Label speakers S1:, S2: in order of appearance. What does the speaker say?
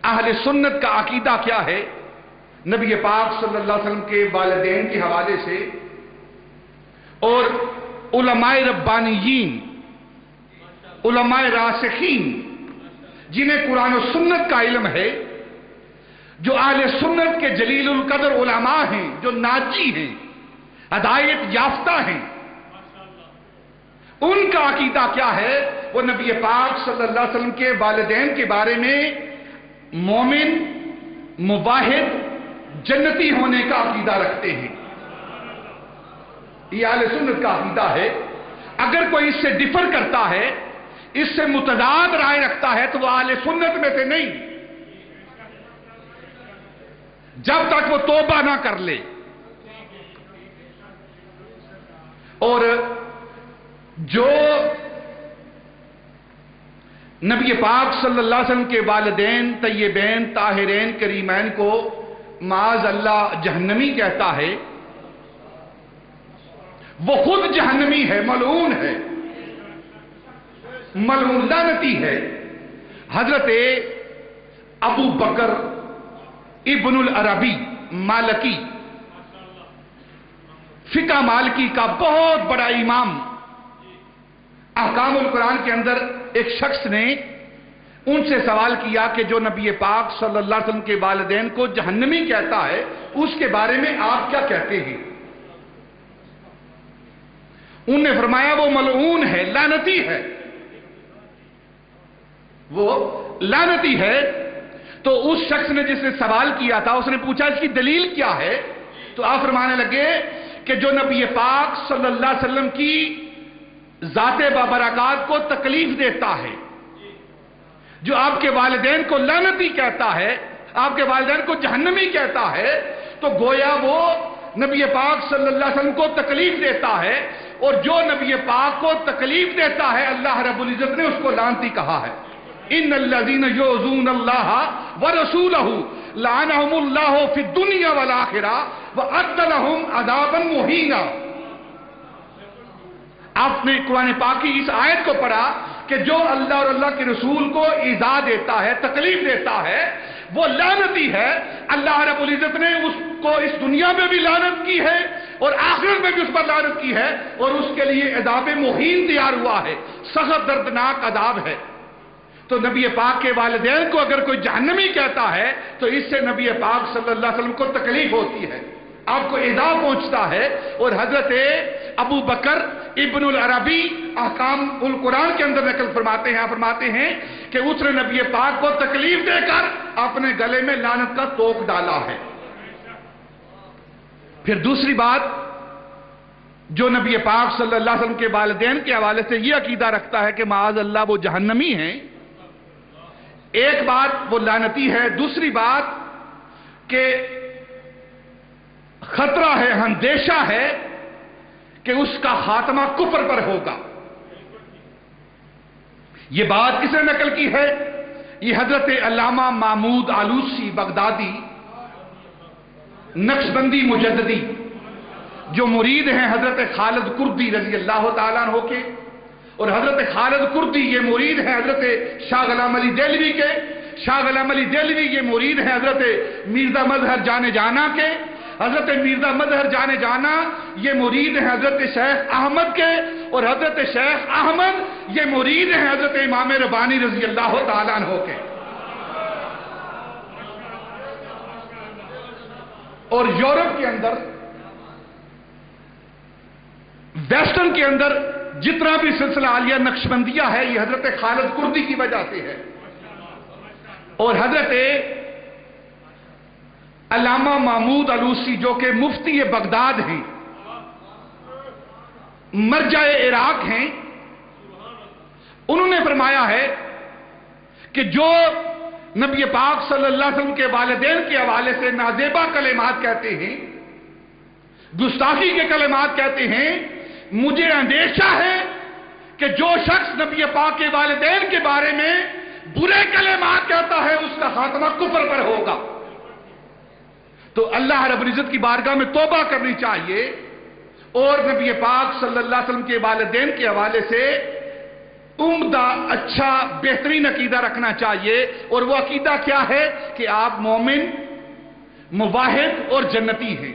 S1: اہل سنت کا عقیدہ کیا ہے نبی پاک صلی اللہ علیہ وسلم کے والدین کے حوالے سے اور علماء ربانیین، علماء راسخین جنہیں قرآن و سنت کا علم ہے، جو اہل سنت کے جلیل القدر علماء ہیں، جو ناجی ہیں، ہدایت یافتہ ہیں، ان کا عقیدہ کیا ہے؟ وہ نبی پاک صلی اللہ علیہ وسلم کے والدین کے بارے میں مومن، مواحد، جنتی ہونے کا عقیدہ رکھتے ہیں۔ یہ اہل سنت کا عقیدہ ہے۔ اگر کوئی اس سے ڈفر کرتا ہے، اس سے متضاد رائے رکھتا ہے، تو وہ اہل سنت میں سے نہیں، جب تک وہ توبہ نہ کر لے۔ اور جو نبی پاک صلی اللہ علیہ وسلم کے والدین طیبین طاہرین کریمین کو معاذ اللہ جہنمی کہتا ہے، وہ خود جہنمی ہے، ملعون ہے، ملعون لعنتی ہے۔ حضرت ابو بکر ابن العربی مالکی، فقہ مالکی کا بہت بڑا امام، احکام القرآن کے اندر ایک شخص نے ان سے سوال کیا کہ جو نبی پاک صلی اللہ علیہ وسلم کے والدین کو جہنمی کہتا ہے، اس کے بارے میں آپ کیا کہتے ہیں؟ انہوں نے فرمایا وہ ملعون ہے، لعنتی ہے، وہ لعنتی ہے۔ تو اس شخص نے جس نے سوال کیا تھا، اس نے پوچھا اس کی دلیل کیا ہے؟ تو آپ فرمانے لگے کہ جو نبی پاک صلی اللہ علیہ وسلم کی ذات بابرکات کو تکلیف دیتا ہے، جو آپ کے والدین کو لعنتی کہتا ہے، آپ کے والدین کو جہنمی کہتا ہے، تو گویا وہ نبی پاک صلی اللہ علیہ وسلم کو تکلیف دیتا ہے، اور جو نبی پاک کو تکلیف دیتا ہے اللہ رب العزت نے اس کو لعنتی کہا ہے۔ ان الذین یؤذون اللہ ورسولہ لعنہم اللہ فی الدنیا والآخرہ وأعد لهم عذابا مہینا۔ آپ نے قرآن پاک کی اس آیت کو پڑھا کہ جو اللہ اور اللہ کے رسول کو ایذا دیتا ہے، تکلیف دیتا ہے، وہ لعنتی ہے۔ اللہ رب العزت نے اس کو اس دنیا میں بھی لعنت کی ہے اور آخرت میں بھی اس پر لعنت کی ہے، اور اس کے لیے عذاب مہین تیار ہوا ہے، سخت دردناک عذاب ہے۔ تو نبی پاک کے والدین کو اگر کوئی جہنمی کہتا ہے تو اس سے نبی پاک صلی اللہ علیہ وسلم کو تکلیف ہوتی ہے، آپ کو ایذا پہنچتا ہے۔ اور حضرت ابو بکر ابن العربی احکام القرآن کے اندر نقل فرماتے ہیں، فرماتے ہیں کہ اس نے نبی پاک کو تکلیف دے کر اپنے گلے میں لعنت کا توق ڈالا ہے۔ پھر دوسری بات، جو نبی پاک صلی اللہ علیہ وسلم کے والدین کے حوالے سے یہ عقیدہ رکھتا ہے کہ معاذ اللہ وہ جہنمی ہیں، ایک بات وہ لعنتی ہے، دوسری بات کہ خطرہ ہے، اندیشہ ہے کہ اس کا خاتمہ کفر پر ہوگا۔ یہ بات کس نے نقل کی ہے؟ یہ حضرت علامہ محمود آلوسی بغدادی نقشبندی مجددی، جو مرید ہیں حضرت خالد کردی رضی اللہ تعالیٰ عنہ کے، اور حضرت خالد کردی یہ مرید ہیں حضرت شاہ غلام علی دہلوی کے، شاہ غلام علی دہلوی یہ مرید ہیں حضرت مرزا مظہر جانے جانا کے، حضرت مرزا مظہر جانے جانا یہ مرید ہیں حضرت شیخ احمد کے، اور حضرت شیخ احمد یہ مرید ہیں حضرت امام ربانی رضی اللہ تعالیٰ عنہ کے۔ اور یورپ کے اندر، ویسٹرن کے اندر جتنا بھی سلسلہ عالیہ نقشبندیہ ہے، یہ حضرت خالد کردی کی وجہ سے ہے۔ اور حضرت علامہ محمود آلوسی جو کہ مفتی بغداد ہیں، مرجع عراق ہیں، انہوں نے فرمایا ہے کہ جو نبی پاک صلی اللہ علیہ وسلم کے والدین کے حوالے سے نازیبا کلمات کہتے ہیں، گستاخی کے کلمات کہتے ہیں، مجھے اندیشہ ہے کہ جو شخص نبی پاک کے والدین کے بارے میں برے کلمات کہتا ہے اس کا خاتمہ کفر پر ہوگا۔ تو اللہ رب العزت کی بارگاہ میں توبہ کرنی چاہیے، اور نبی پاک صلی اللہ علیہ وسلم کے والدین کے حوالے سے عمدہ اچھا بہترین عقیدہ رکھنا چاہیے، اور وہ عقیدہ کیا ہے کہ آپ مومن، مواحد اور جنتی ہیں۔